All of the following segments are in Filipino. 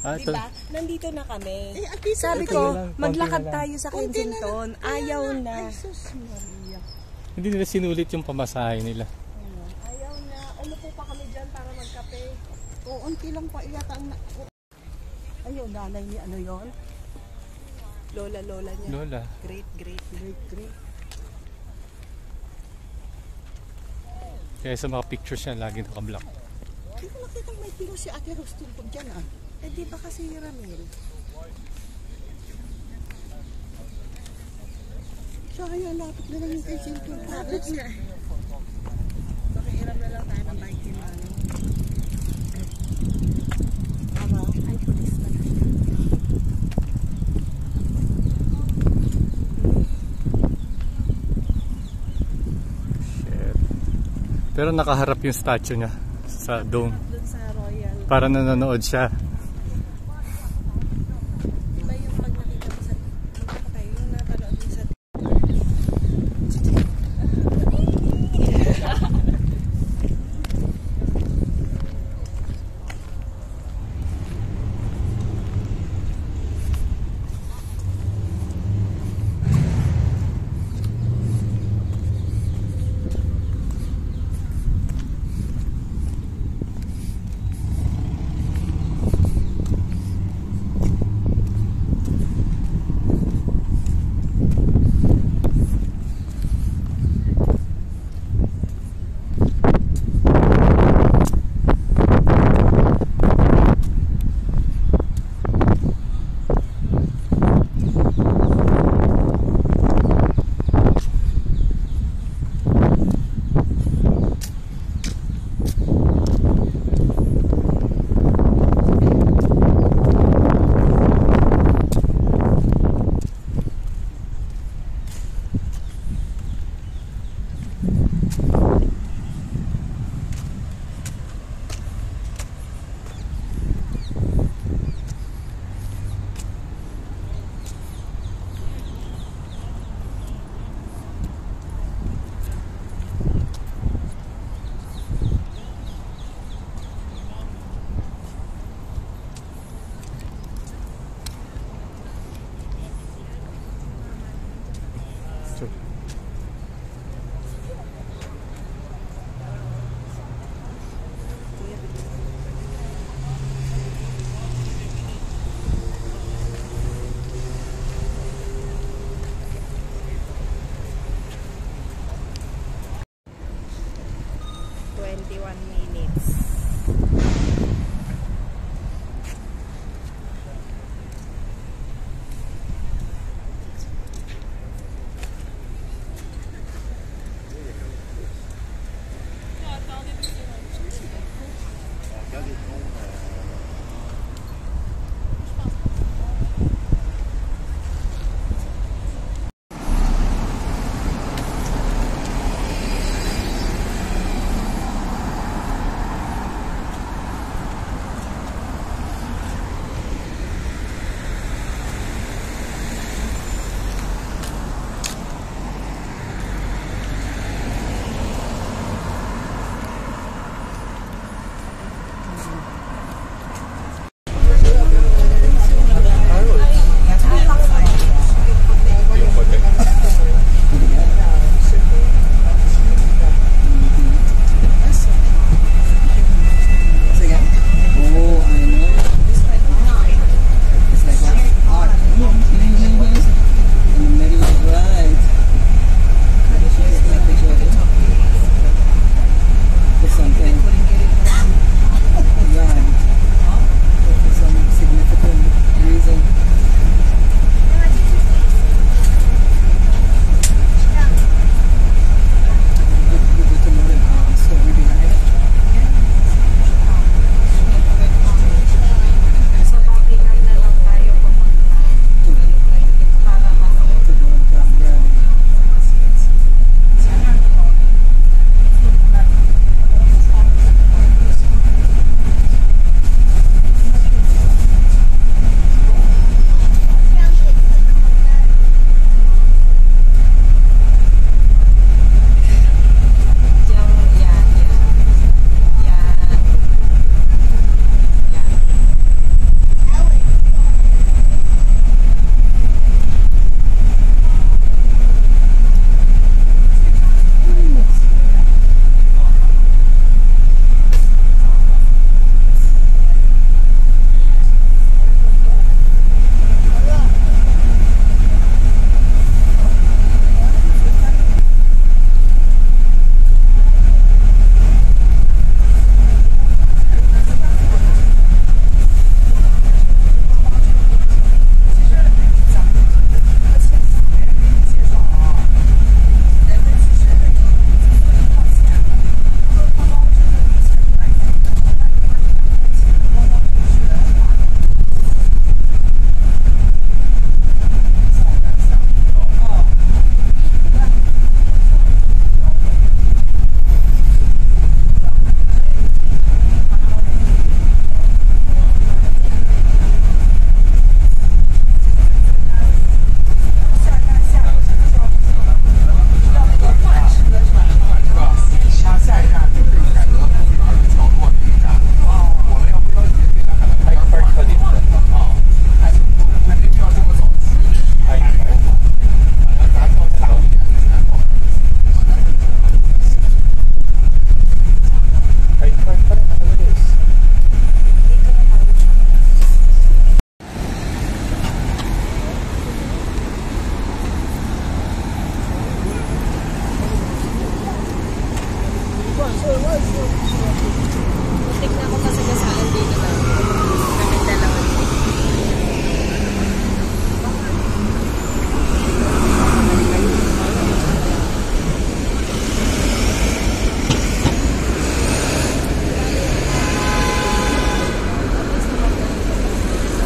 Diba? Nandito na kami. Sabi ko, maglakad tayo sa Kensington. Ayaw na. Hindi nila sinulit yung pamasahe nila. Ayaw na. Umupo pa kami dyan para magkape. Unti lang pa iyata ang... Ayun, nanay ni ano yon? Lola niya. Lola. Great. Kaya sa mga pictures niya, lagi naka-block. Hindi ko nakita may pilo si Ate Rose tungkol dyan ah. Di ba kasi Ramil? Sayang, lapit na lang yung Kensington Palace. Pakihiram na lang tayo ng bike ni Mano. Tama. Ay, pulis na lang. Shit. Pero nakaharap yung statue niya sa dome. Doon sa Royal. Para nanonood siya. Diba yung pag nakita mo sa... Magpapatay yung napanood mo sa...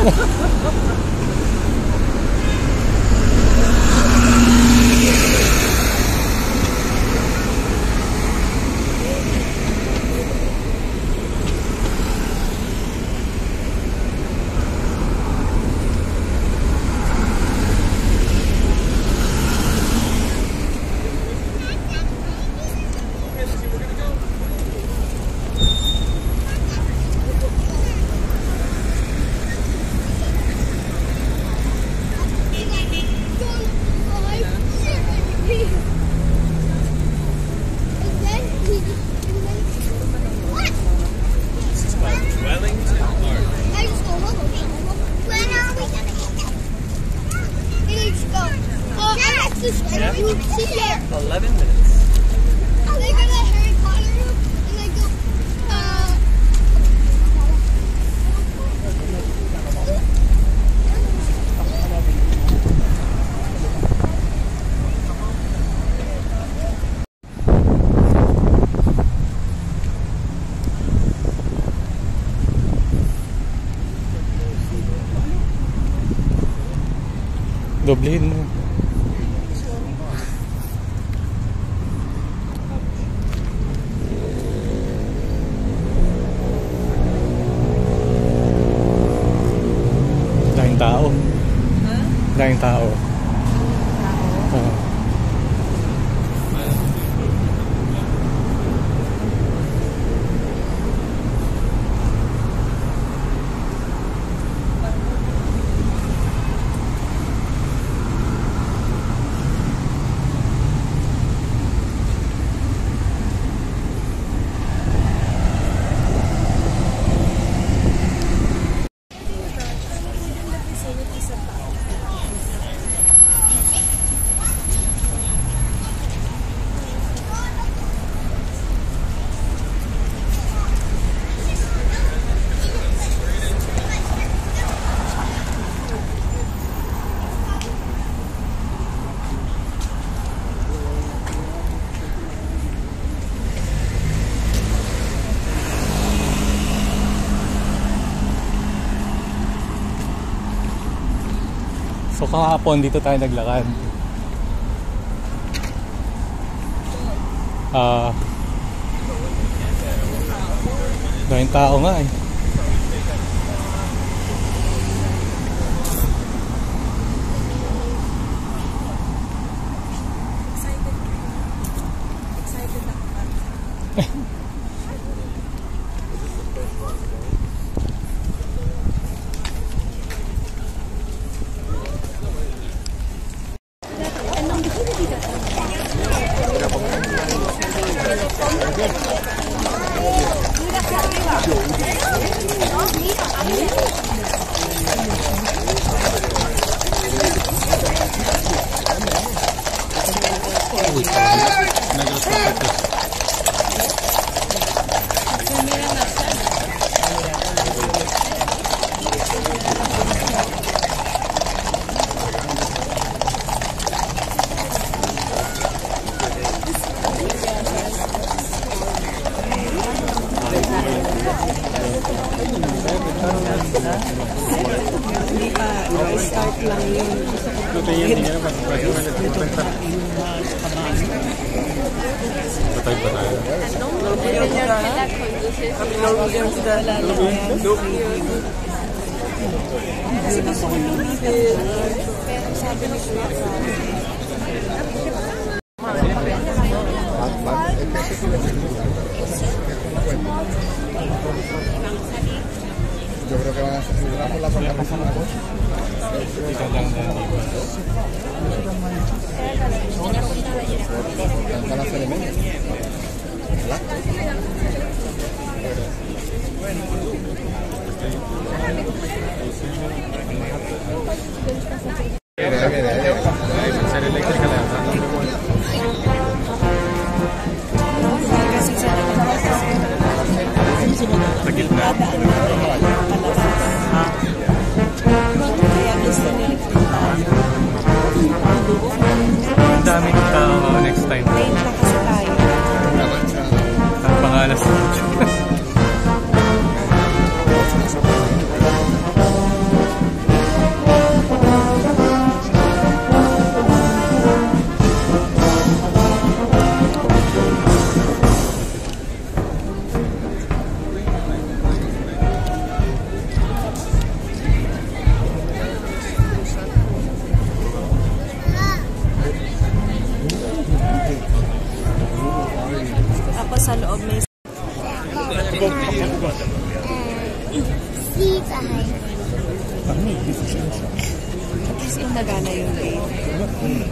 Yeah. 11 minutes. They go to Harry Potter room and they go, Doblehin mo. Daming tao. Daming tao. Oo. So kahapon dito tayo naglakad. Daming tao nga eh. Excited ako. Hindi pa, start lang yun. Kasi gusto ko lumipin. Pero sabi ni Yo creo que van a cerrar la puerta pasando la cosa. Van a hacer menos. Sa gitna. Ang dami ng tao next time. Late na kasi tayo. Ang pangalas na seeds ahead. Kasi nagana yung lane.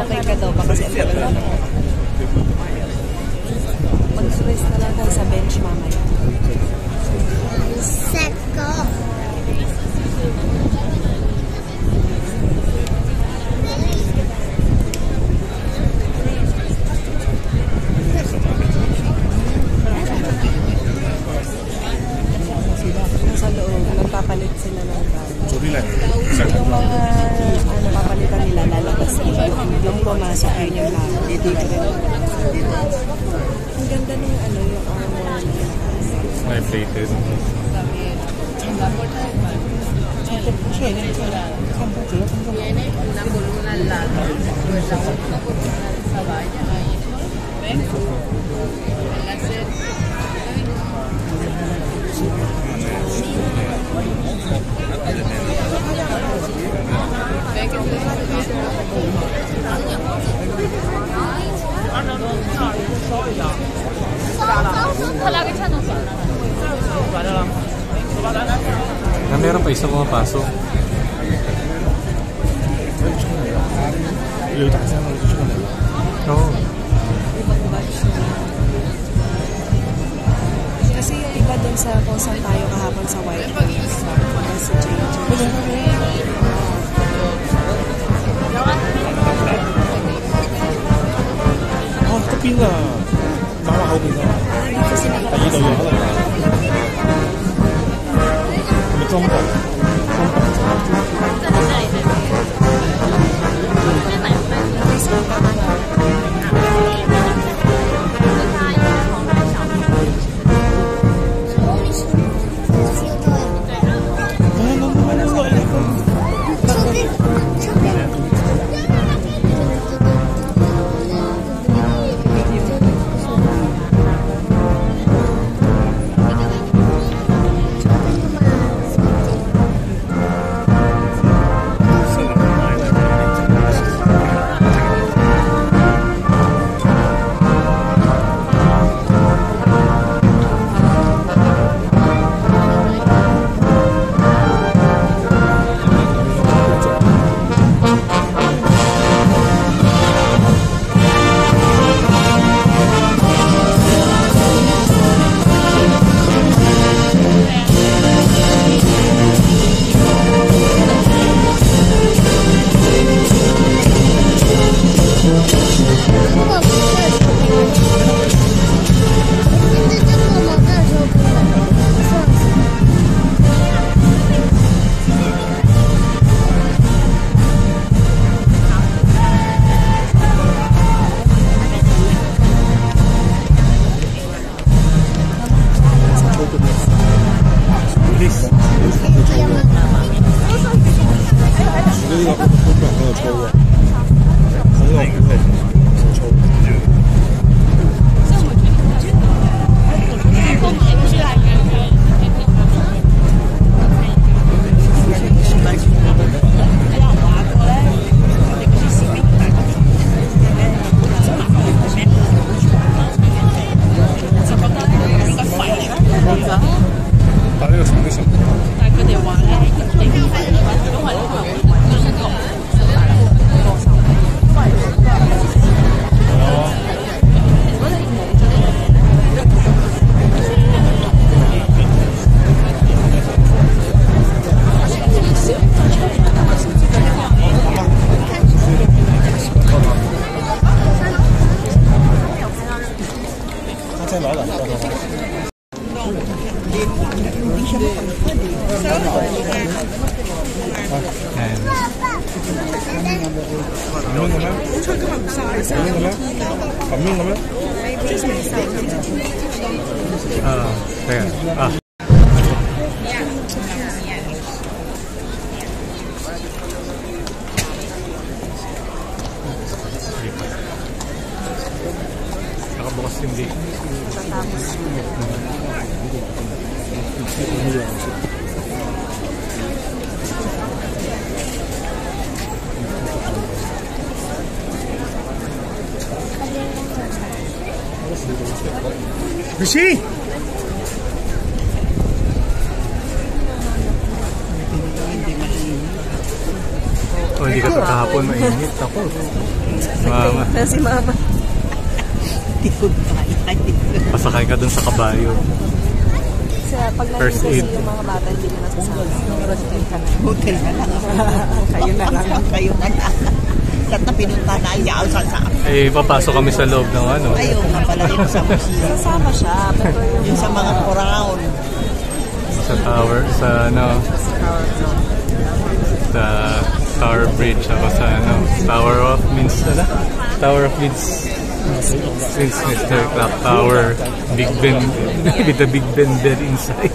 Okay ka daw ba kasi mag-rest na lang tayo sa bench mamaya. Set, go. Nasa loob, nagpapalit sila ng bag. 조리래. Yung mga papalitan nila, lalabas nila. Yung pumasok, yun yung namin. Ang ganda ng yung armor nila. My plated. Na meron pa isa pumapasok. 여기 다 생각하고 싶은데. Oo. Ibang batch na. Kasi yung iba dun sa kung saan tayo kahapon sa White House. Sa JJ. 커피가 나와 하고 있나? Kasi 아, 이거 하다. 근데 좀 더. 다리가 장대시 감명 가면? Teka. Nakabukas yung gate. Rishi! Oh, hindi ka kahapon mainit. Ako. Mama. Si Mama. Pasakay ka dun sa kabayo. Pag First nandito aid. kasi yung mga bata, hindi ka nasasama. Hotel ka na. Hotel na lang. Kayo na lang. Kayo na lang. Kat na pinunta na ayaw sa Eh, papasok kami sa loob ng ano. ayaw nga pala yung sa museum. Sasama siya. Pero Yung sa mga crown. Sa tower, sa ano, sa Tower Bridge, ako sa ano, Tower of Westminster Clock Tower, Big Ben, with the Big Ben there inside.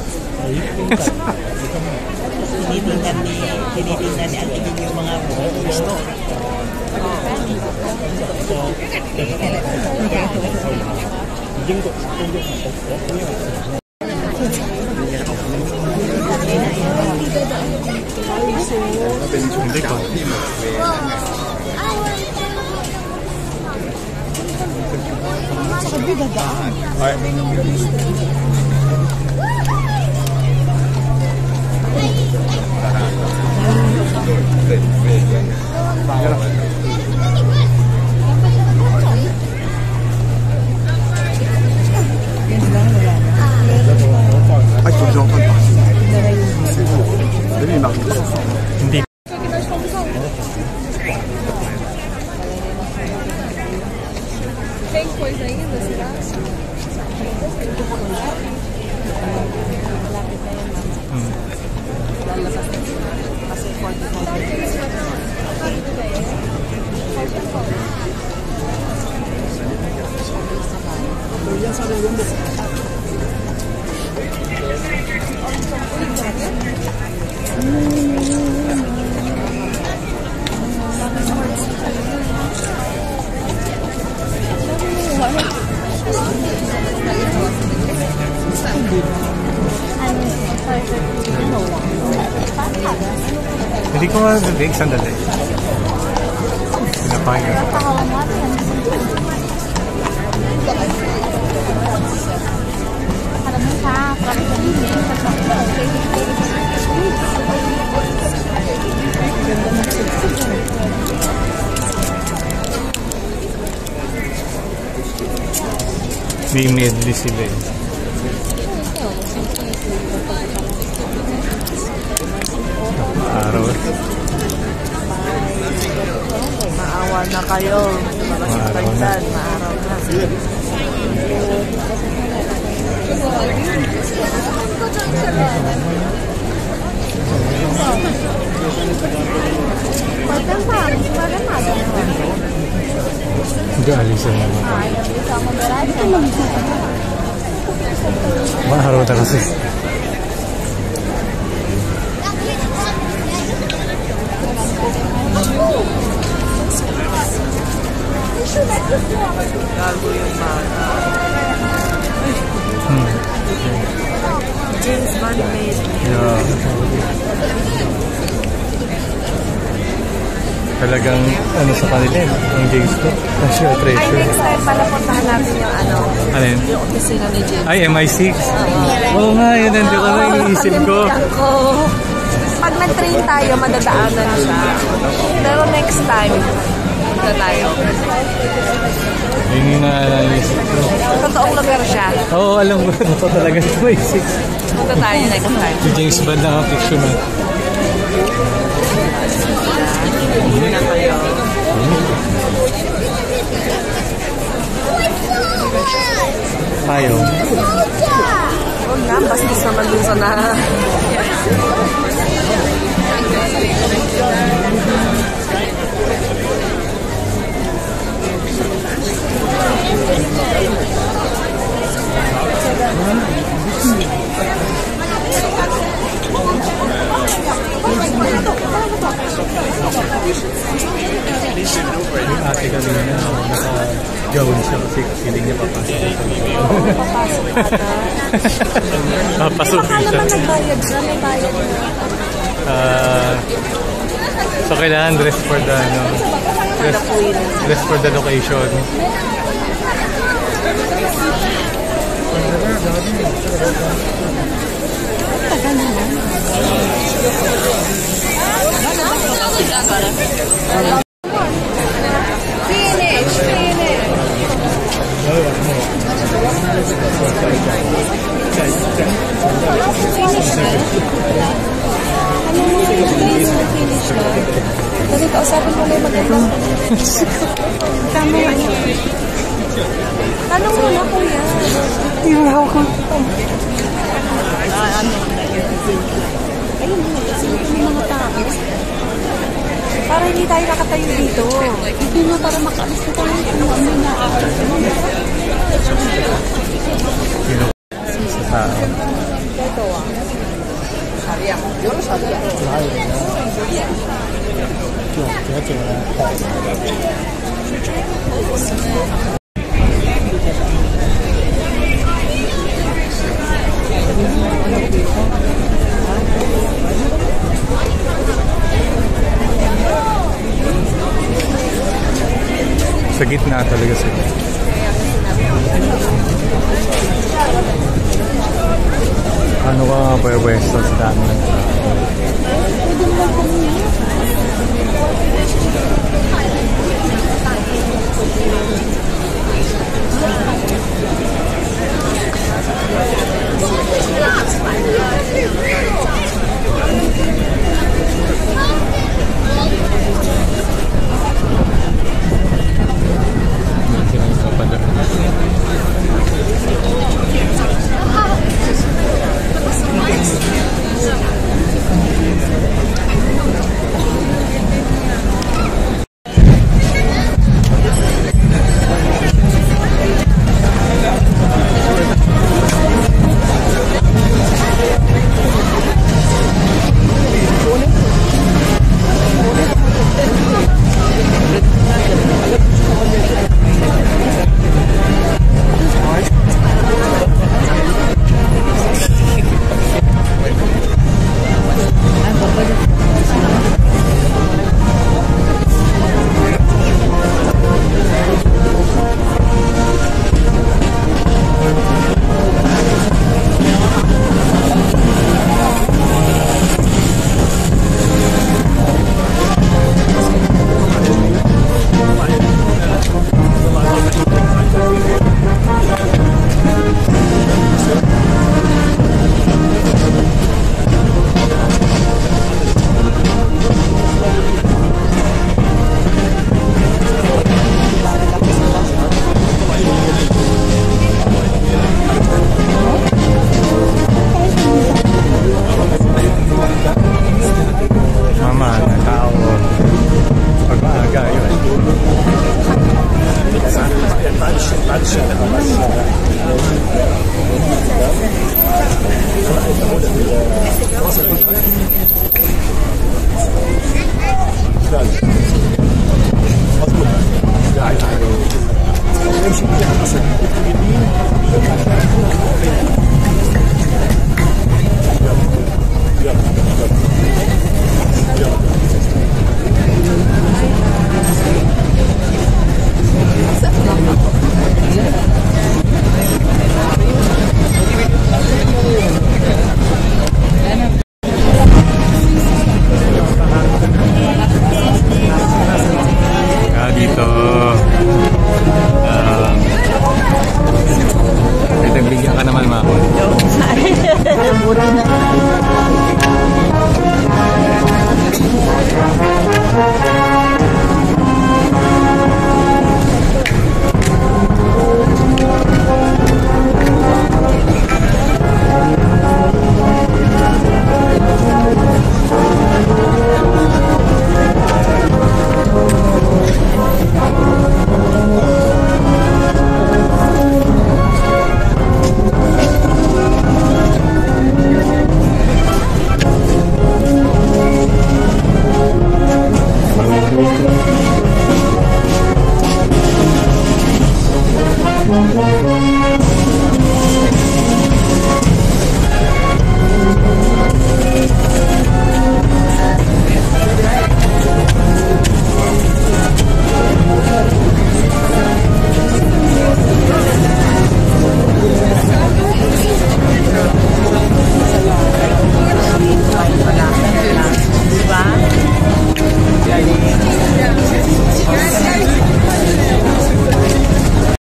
Tinitingnan ni Antigin yung mga gusto. Hindi ko. Hindi. kasi 45 minutes. Hindi ko nga sandali. Pinapakinggan ko pa. May medley sila eh. Araw. Maawa na kayo. Maaraw na. Maaraw na. Hindi alisan naman. Maaraw na kasi. Gago yung bata. James Bond made me. Yeah. Talagang ano sa kanila eh, ang James Bond. National Ay, treasure. next time pala puntahan natin yung ano, Ano yun? yung opisina ni James. Ay, MI6? Oo nga, yun nandiyo ko na iniisip ko. Pag nag-train tayo, madadaanan siya. Pero next time, punta tayo. Yun yung naisip ko. Totoong lugar siya. Oo, alam mo, ito talaga MI6. Punta tayo next time. Si James Bond na ang fiction na. Hindi na kayo. Tayo. Huwag na, bastos naman dun sa na. Yung ate kanina, naka-gown siya kasi feeling niya papasok. Papasok siya. Baka naman nagbayad siya, may bayad na. So kailangan dress for the dress for the location. Kasi kausapin mo na yung magandang tama nga niya. Tanong mo na, kuya. Yung ako. Ayun, sino yung mga tao? Para hindi tayo nakatayo dito. Hindi na para makaalis na tayo. Sa gitna talaga sila. Ano ka pwesto sa dami?